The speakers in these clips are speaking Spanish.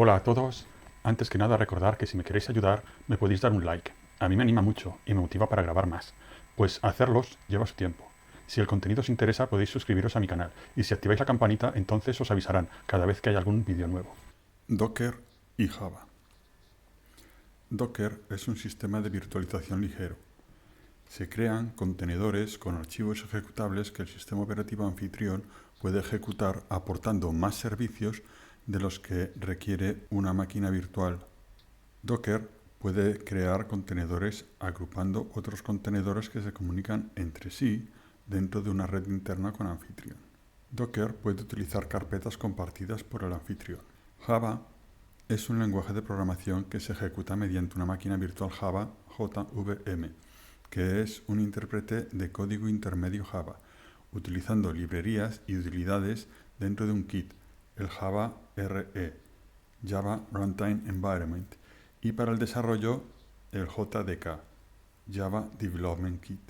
Hola a todos. Antes que nada recordar que si me queréis ayudar me podéis dar un like. A mí me anima mucho y me motiva para grabar más. Pues hacerlos lleva su tiempo. Si el contenido os interesa podéis suscribiros a mi canal y si activáis la campanita entonces os avisarán cada vez que haya algún vídeo nuevo. Docker y Java. Docker es un sistema de virtualización ligero. Se crean contenedores con archivos ejecutables que el sistema operativo anfitrión puede ejecutar aportando más servicios de los que requiere una máquina virtual. Docker puede crear contenedores agrupando otros contenedores que se comunican entre sí dentro de una red interna con anfitrión. Docker puede utilizar carpetas compartidas por el anfitrión. Java es un lenguaje de programación que se ejecuta mediante una máquina virtual Java JVM, que es un intérprete de código intermedio Java, utilizando librerías y utilidades dentro de un kit, el Java RE, Java Runtime Environment, y para el desarrollo el JDK, Java Development Kit.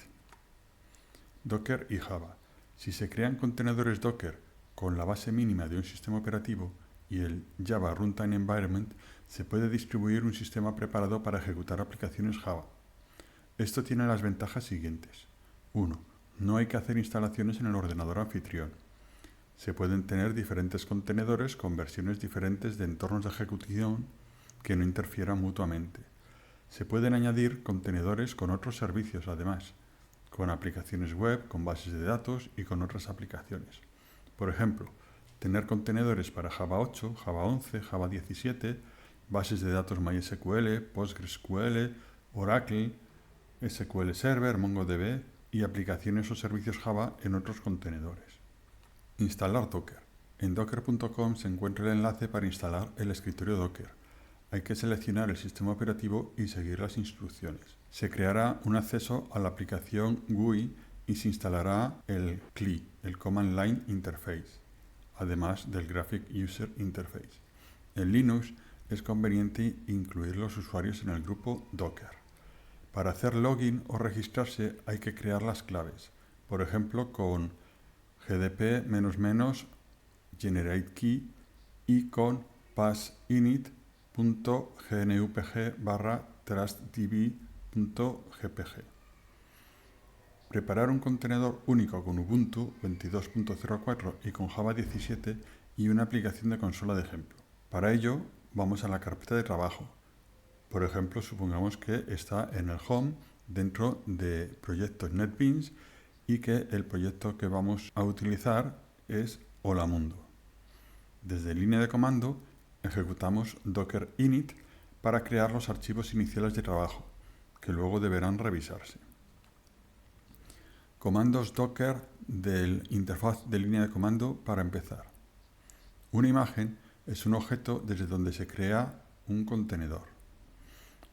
Docker y Java. Si se crean contenedores Docker con la base mínima de un sistema operativo y el Java Runtime Environment, se puede distribuir un sistema preparado para ejecutar aplicaciones Java. Esto tiene las ventajas siguientes. 1. No hay que hacer instalaciones en el ordenador anfitrión. Se pueden tener diferentes contenedores con versiones diferentes de entornos de ejecución que no interfieran mutuamente. Se pueden añadir contenedores con otros servicios además, con aplicaciones web, con bases de datos y con otras aplicaciones. Por ejemplo, tener contenedores para Java 8, Java 11, Java 17, bases de datos MySQL, PostgreSQL, Oracle, SQL Server, MongoDB y aplicaciones o servicios Java en otros contenedores. Instalar Docker. En docker.com se encuentra el enlace para instalar el escritorio Docker. Hay que seleccionar el sistema operativo y seguir las instrucciones. Se creará un acceso a la aplicación GUI y se instalará el CLI, el Command Line Interface, además del Graphic User Interface. En Linux es conveniente incluir los usuarios en el grupo Docker. Para hacer login o registrarse hay que crear las claves, por ejemplo con gdp --generate key y con passinit.gnupg/trustdb.gpg. Preparar un contenedor único con Ubuntu 22.04 y con Java 17 y una aplicación de consola de ejemplo. Para ello, vamos a la carpeta de trabajo. Por ejemplo, supongamos que está en el Home dentro de proyectos NetBeans y que el proyecto que vamos a utilizar es Hola Mundo. Desde línea de comando ejecutamos docker init para crear los archivos iniciales de trabajo, que luego deberán revisarse. Comandos docker del interfaz de línea de comando para empezar. Una imagen es un objeto desde donde se crea un contenedor.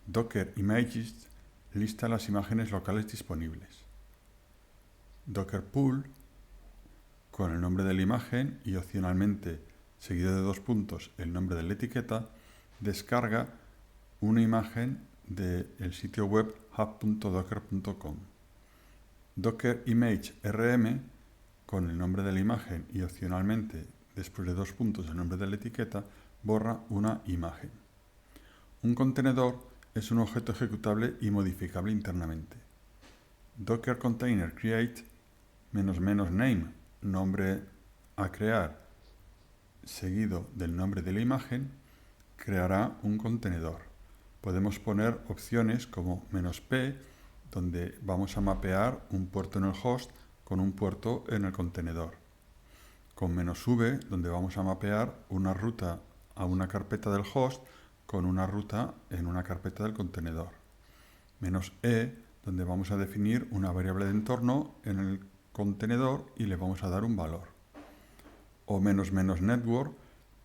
Docker Images lista las imágenes locales disponibles. Docker Pool, con el nombre de la imagen y opcionalmente seguido de 2 puntos el nombre de la etiqueta, descarga una imagen del sitio web hub.docker.com. Docker Image RM, con el nombre de la imagen y opcionalmente después de 2 puntos el nombre de la etiqueta, borra una imagen. Un contenedor es un objeto ejecutable y modificable internamente. Docker Container Create --name, nombre a crear, seguido del nombre de la imagen, creará un contenedor. Podemos poner opciones como "-p", donde vamos a mapear un puerto en el host con un puerto en el contenedor. Con "-v", donde vamos a mapear una ruta a una carpeta del host con una ruta en una carpeta del contenedor. "-e", donde vamos a definir una variable de entorno en el contenedor y le vamos a dar un valor. O "-network",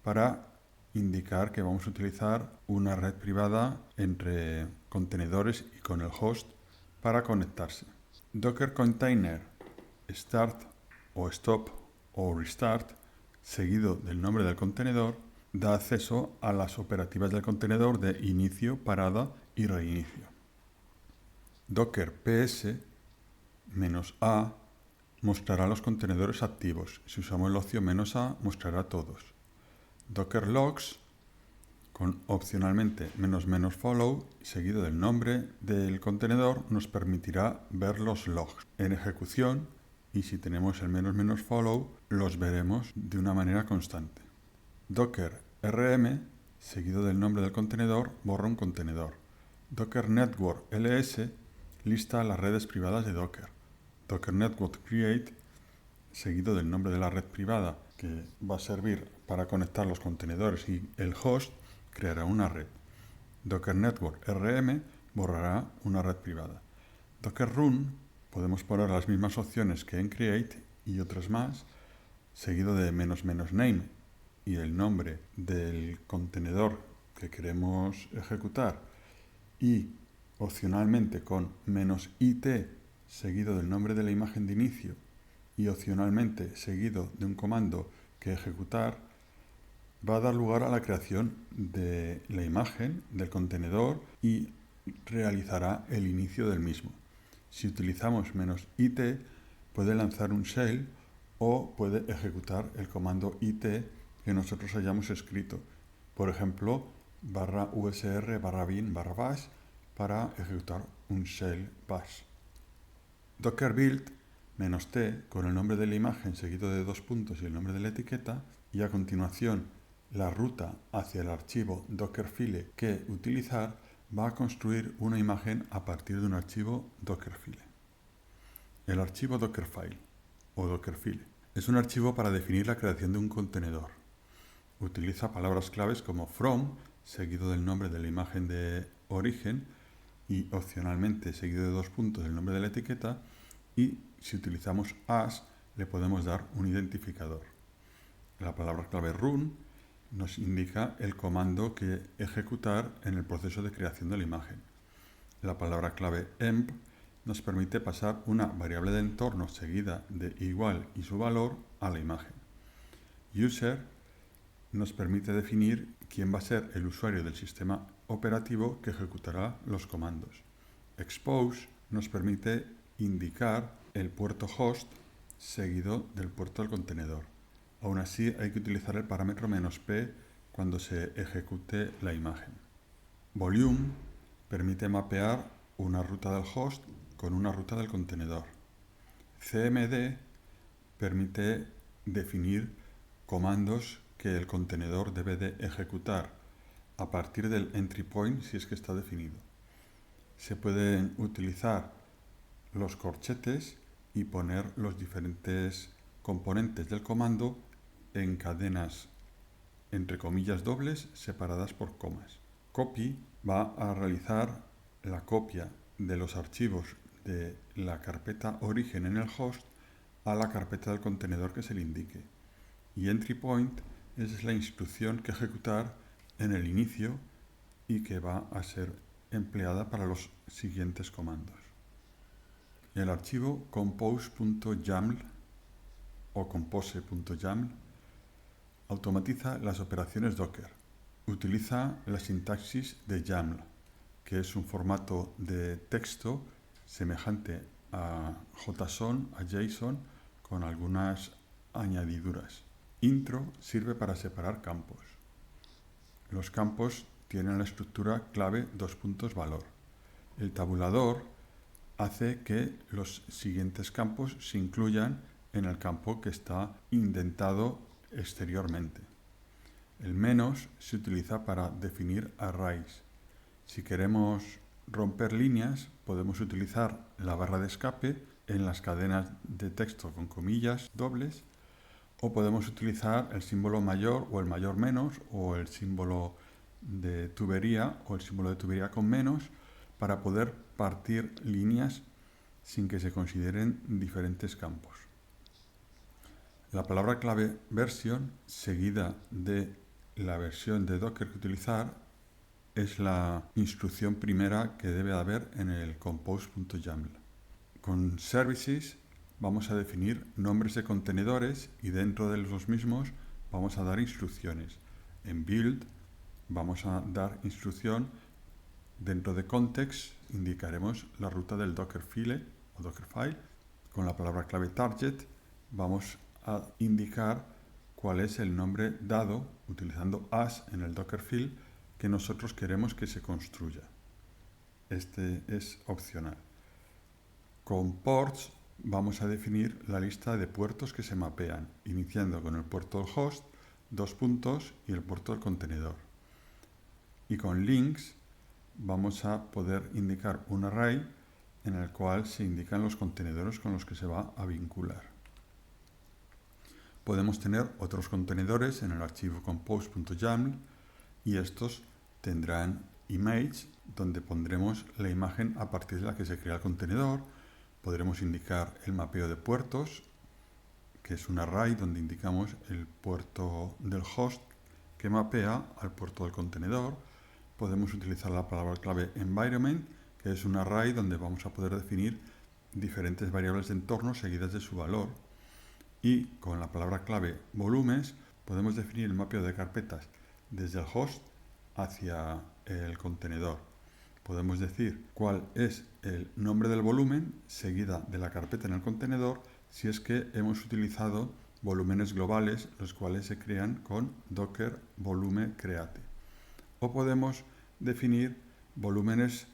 para indicar que vamos a utilizar una red privada entre contenedores y con el host para conectarse. Docker Container Start o Stop o Restart, seguido del nombre del contenedor, da acceso a las operativas del contenedor de inicio, parada y reinicio. Docker PS -a mostrará los contenedores activos. Si usamos el opción "-a", mostrará todos. Docker Logs Con opcionalmente --follow seguido del nombre del contenedor nos permitirá ver los logs en ejecución, y si tenemos el --follow los veremos de una manera constante. Docker rm seguido del nombre del contenedor borra un contenedor. Docker Network ls lista las redes privadas de Docker. Docker Network create seguido del nombre de la red privada que va a servir para conectar los contenedores y el host creará una red. Docker Network rm borrará una red privada. Docker Run podemos poner las mismas opciones que en create y otras más, seguido de --name y el nombre del contenedor que queremos ejecutar, y opcionalmente con -it seguido del nombre de la imagen de inicio y opcionalmente seguido de un comando que ejecutar, va a dar lugar a la creación de la imagen del contenedor y realizará el inicio del mismo. Si utilizamos -it, puede lanzar un shell o puede ejecutar el comando it que nosotros hayamos escrito. Por ejemplo, /usr/bin/bash para ejecutar un shell bash. Docker build -t con el nombre de la imagen seguido de 2 puntos y el nombre de la etiqueta, y a continuación la ruta hacia el archivo Dockerfile que utilizar, va a construir una imagen a partir de un archivo Dockerfile. El archivo Dockerfile o Dockerfile es un archivo para definir la creación de un contenedor. Utiliza palabras claves como from seguido del nombre de la imagen de origen y opcionalmente seguido de 2 puntos el nombre de la etiqueta, y si utilizamos as le podemos dar un identificador. La palabra clave run nos indica el comando que ejecutar en el proceso de creación de la imagen. La palabra clave emp nos permite pasar una variable de entorno seguida de igual y su valor a la imagen. User nos permite definir quién va a ser el usuario del sistema operativo que ejecutará los comandos. Expose nos permite indicar el puerto host seguido del puerto del contenedor. Aún así, hay que utilizar el parámetro "-p" cuando se ejecute la imagen. Volume permite mapear una ruta del host con una ruta del contenedor. CMD permite definir comandos que el contenedor debe de ejecutar a partir del entry point si es que está definido. Se pueden utilizar los corchetes y poner los diferentes componentes del comando en cadenas entre comillas dobles separadas por comas. Copy va a realizar la copia de los archivos de la carpeta origen en el host a la carpeta del contenedor que se le indique. Y entry point es la instrucción que ejecutar en el inicio y que va a ser empleada para los siguientes comandos. El archivo compose.yaml o compose.yaml automatiza las operaciones Docker. Utiliza la sintaxis de YAML, que es un formato de texto semejante a JSON, a JSON, con algunas añadiduras. Intro sirve para separar campos. Los campos tienen la estructura clave $valor. El tabulador hace que los siguientes campos se incluyan en el campo que está indentado exteriormente. El menos se utiliza para definir arrays. Si queremos romper líneas, podemos utilizar la barra de escape en las cadenas de texto con comillas dobles, o podemos utilizar el símbolo mayor o el mayor menos, o el símbolo de tubería o el símbolo de tubería con menos, para poder partir líneas sin que se consideren diferentes campos. La palabra clave version seguida de la versión de Docker que utilizar es la instrucción primera que debe haber en el compose.yaml. Con services vamos a definir nombres de contenedores y dentro de los mismos vamos a dar instrucciones. En build vamos a dar instrucción. Dentro de context indicaremos la ruta del Dockerfile o Dockerfile. Con la palabra clave target vamos a indicar cuál es el nombre dado utilizando as en el Dockerfile que nosotros queremos que se construya. Este es opcional. Con ports vamos a definir la lista de puertos que se mapean, iniciando con el puerto del host, dos puntos y el puerto del contenedor. Y con links vamos a poder indicar un array en el cual se indican los contenedores con los que se va a vincular. Podemos tener otros contenedores en el archivo compose.yaml y estos tendrán image, donde pondremos la imagen a partir de la que se crea el contenedor. Podremos indicar el mapeo de puertos, que es un array donde indicamos el puerto del host que mapea al puerto del contenedor. Podemos utilizar la palabra clave environment, que es un array donde vamos a poder definir diferentes variables de entorno seguidas de su valor. Y con la palabra clave volúmenes podemos definir el mapeo de carpetas desde el host hacia el contenedor. Podemos decir cuál es el nombre del volumen seguida de la carpeta en el contenedor si es que hemos utilizado volúmenes globales, los cuales se crean con docker volume create. O podemos definir volúmenes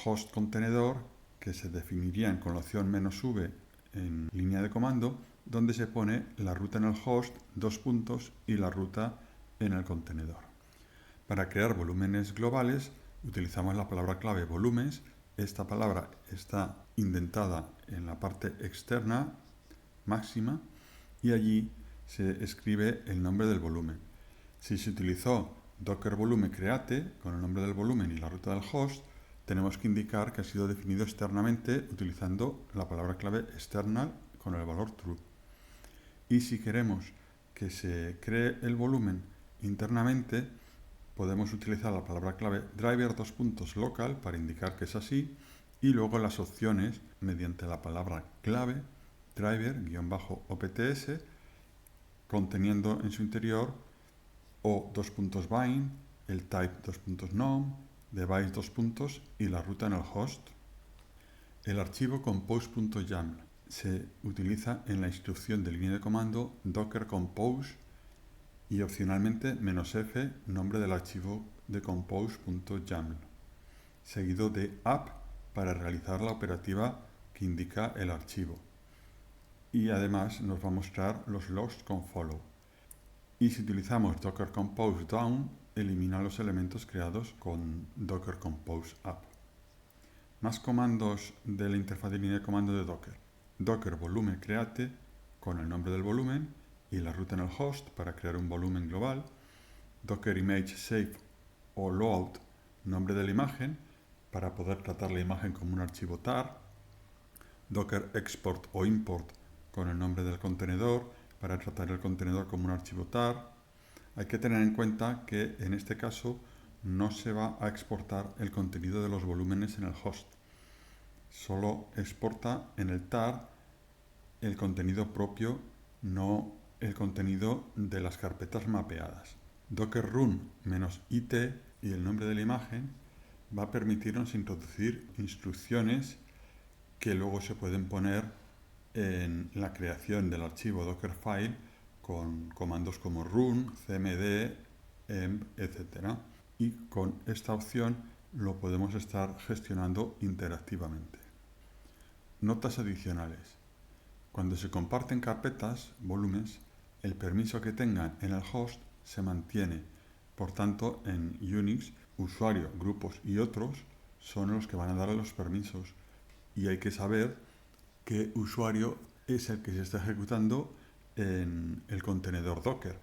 host contenedor que se definirían con la opción "-v" en línea de comando, donde se pone la ruta en el host, dos puntos, y la ruta en el contenedor. Para crear volúmenes globales utilizamos la palabra clave volúmenes. Esta palabra está indentada en la parte externa máxima y allí se escribe el nombre del volumen. Si se utilizó docker volume create con el nombre del volumen y la ruta del host, tenemos que indicar que ha sido definido externamente utilizando la palabra clave external con el valor true. Y si queremos que se cree el volumen internamente, podemos utilizar la palabra clave driver local para indicar que es así, y luego las opciones mediante la palabra clave driver-opts conteniendo en su interior o::bind, el type .nom, device y la ruta en el host. El archivo compose.yaml se utiliza en la instrucción de línea de comando docker compose y opcionalmente "-f", nombre del archivo de compose.yaml, seguido de app para realizar la operativa que indica el archivo. Y además nos va a mostrar los logs con follow. Y si utilizamos docker compose down, elimina los elementos creados con docker compose up. Más comandos de la interfaz de línea de comando de docker. Docker volume create con el nombre del volumen y la ruta en el host para crear un volumen global. Docker image save o load, nombre de la imagen para poder tratar la imagen como un archivo tar. Docker export o import con el nombre del contenedor para tratar el contenedor como un archivo tar. Hay que tener en cuenta que en este caso no se va a exportar el contenido de los volúmenes en el host. Solo exporta en el tar el contenido propio, no el contenido de las carpetas mapeadas. Docker run -it y el nombre de la imagen va a permitirnos introducir instrucciones que luego se pueden poner en la creación del archivo Dockerfile con comandos como run, cmd, emp, etc. Y con esta opción lo podemos estar gestionando interactivamente. Notas adicionales. Cuando se comparten carpetas, volúmenes, el permiso que tengan en el host se mantiene. Por tanto, en Unix, usuario, grupos y otros son los que van a dar los permisos. Y hay que saber qué usuario es el que se está ejecutando en el contenedor Docker.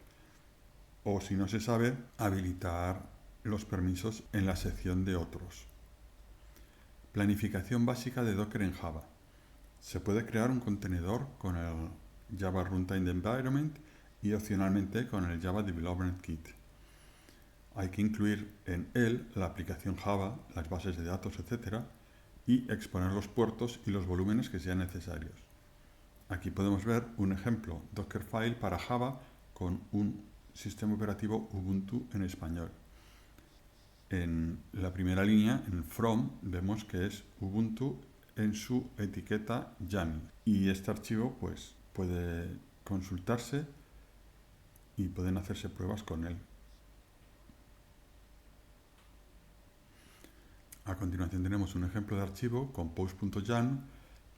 O si no se sabe, habilitar los permisos en la sección de otros. Planificación básica de Docker en Java. Se puede crear un contenedor con el Java Runtime Environment y opcionalmente con el Java Development Kit. Hay que incluir en él la aplicación Java, las bases de datos, etc. y exponer los puertos y los volúmenes que sean necesarios. Aquí podemos ver un ejemplo Dockerfile para Java con un sistema operativo Ubuntu en español. En la primera línea, en el from, vemos que es Ubuntu en su etiqueta YAML. Y este archivo pues puede consultarse y pueden hacerse pruebas con él. A continuación tenemos un ejemplo de archivo con post.yaml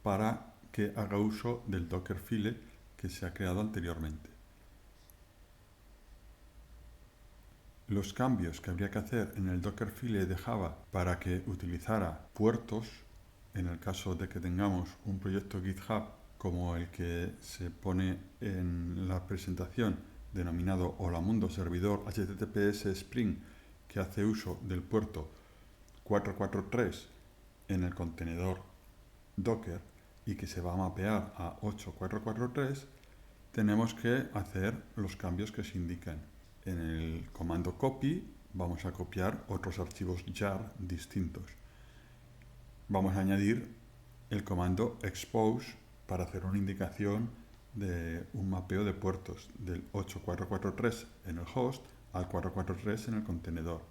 para que haga uso del Dockerfile que se ha creado anteriormente. Los cambios que habría que hacer en el Dockerfile de Java para que utilizara puertos, en el caso de que tengamos un proyecto GitHub como el que se pone en la presentación, denominado Hola Mundo Servidor HTTPS Spring, que hace uso del puerto 443 en el contenedor Docker y que se va a mapear a 8443, tenemos que hacer los cambios que se indican. En el comando copy vamos a copiar otros archivos jar distintos. Vamos a añadir el comando expose para hacer una indicación de un mapeo de puertos del 8443 en el host al 443 en el contenedor.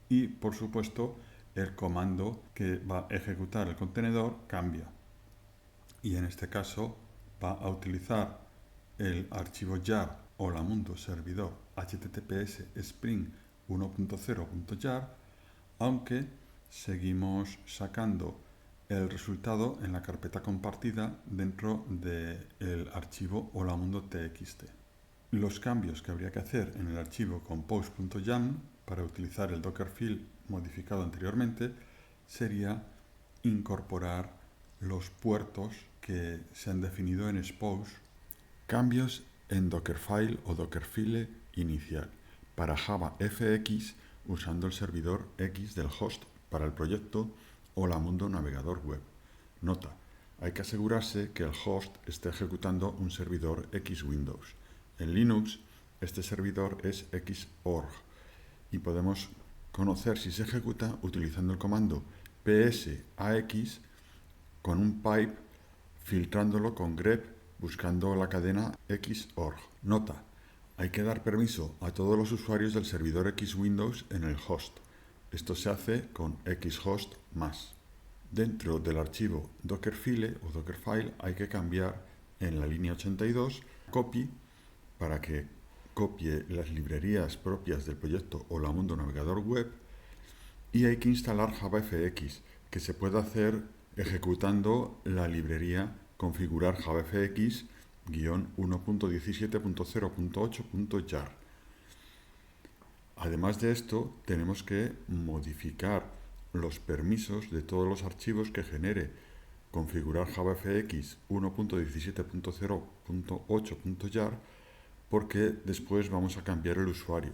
Y por supuesto el comando que va a ejecutar el contenedor cambia. Y en este caso va a utilizar el archivo jar hola mundo servidor https spring 1.0.jar, aunque seguimos sacando el resultado en la carpeta compartida dentro del archivo hola mundo txt. Los cambios que habría que hacer en el archivo compose.yaml para utilizar el Dockerfile modificado anteriormente sería incorporar los puertos que se han definido en expose. Cambios en Dockerfile o Dockerfile inicial para Java FX usando el servidor X del host para el proyecto Hola Mundo Navegador Web. Nota: hay que asegurarse que el host esté ejecutando un servidor X Windows. En Linux, este servidor es Xorg y podemos conocer si se ejecuta utilizando el comando psax con un pipe, filtrándolo con grep, buscando la cadena Xorg. Nota: hay que dar permiso a todos los usuarios del servidor X Windows en el host. Esto se hace con xhost+. Dentro del archivo Dockerfile o Dockerfile hay que cambiar en la línea 82 copy para que copie las librerías propias del proyecto Hola Mundo Navegador Web, y hay que instalar JavaFX, que se puede hacer ejecutando la librería configurar JavaFX -1.17.0.8.jar. Además de esto, tenemos que modificar los permisos de todos los archivos que genere configurar JavaFX 1.17.0.8.jar, porque después vamos a cambiar el usuario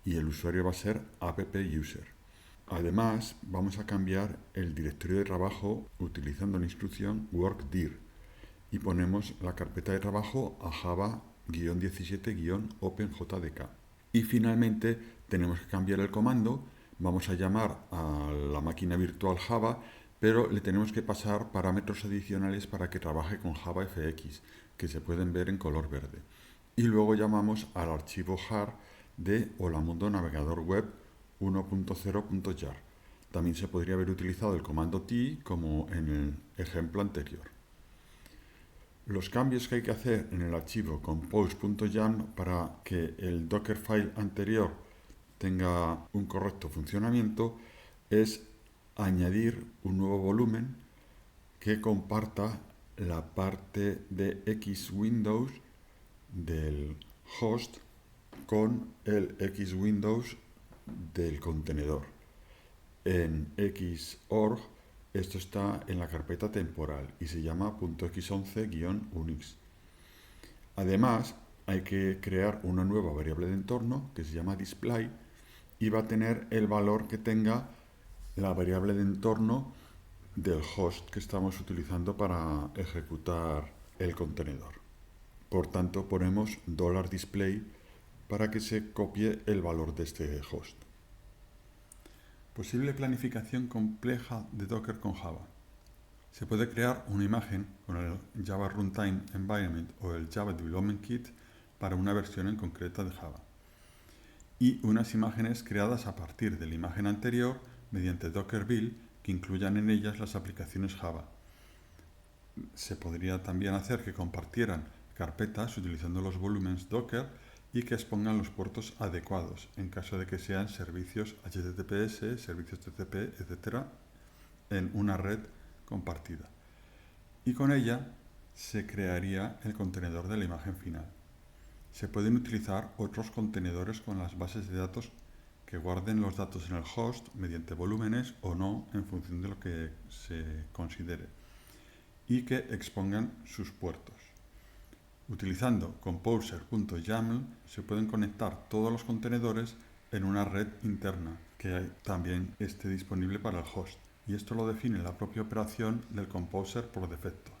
y el usuario va a ser app-user. Además, vamos a cambiar el directorio de trabajo utilizando la instrucción workdir y ponemos la carpeta de trabajo a java-17-openjdk. Y finalmente tenemos que cambiar el comando. Vamos a llamar a la máquina virtual Java, pero le tenemos que pasar parámetros adicionales para que trabaje con JavaFX, que se pueden ver en color verde. Y luego llamamos al archivo jar de Hola Mundo Navegador Web 1.0.jar. También se podría haber utilizado el comando t como en el ejemplo anterior. Los cambios que hay que hacer en el archivo compose.yaml para que el Dockerfile anterior tenga un correcto funcionamiento es añadir un nuevo volumen que comparta la parte de X Windows del host con el X Windows del contenedor. En Xorg esto está en la carpeta temporal y se llama .x11-unix. Además, hay que crear una nueva variable de entorno que se llama display y va a tener el valor que tenga la variable de entorno del host que estamos utilizando para ejecutar el contenedor. Por tanto, ponemos $display para que se copie el valor de este host. Posible planificación compleja de Docker con Java. Se puede crear una imagen con el Java Runtime Environment o el Java Development Kit para una versión en concreta de Java, y unas imágenes creadas a partir de la imagen anterior mediante Docker Build que incluyan en ellas las aplicaciones Java. Se podría también hacer que compartieran carpetas utilizando los volúmenes Docker y que expongan los puertos adecuados en caso de que sean servicios HTTPS, servicios TCP, etc., en una red compartida. Y con ella se crearía el contenedor de la imagen final. Se pueden utilizar otros contenedores con las bases de datos que guarden los datos en el host mediante volúmenes o no en función de lo que se considere y que expongan sus puertos. Utilizando composer.yaml se pueden conectar todos los contenedores en una red interna que también esté disponible para el host, y esto lo define la propia operación del Composer por defecto.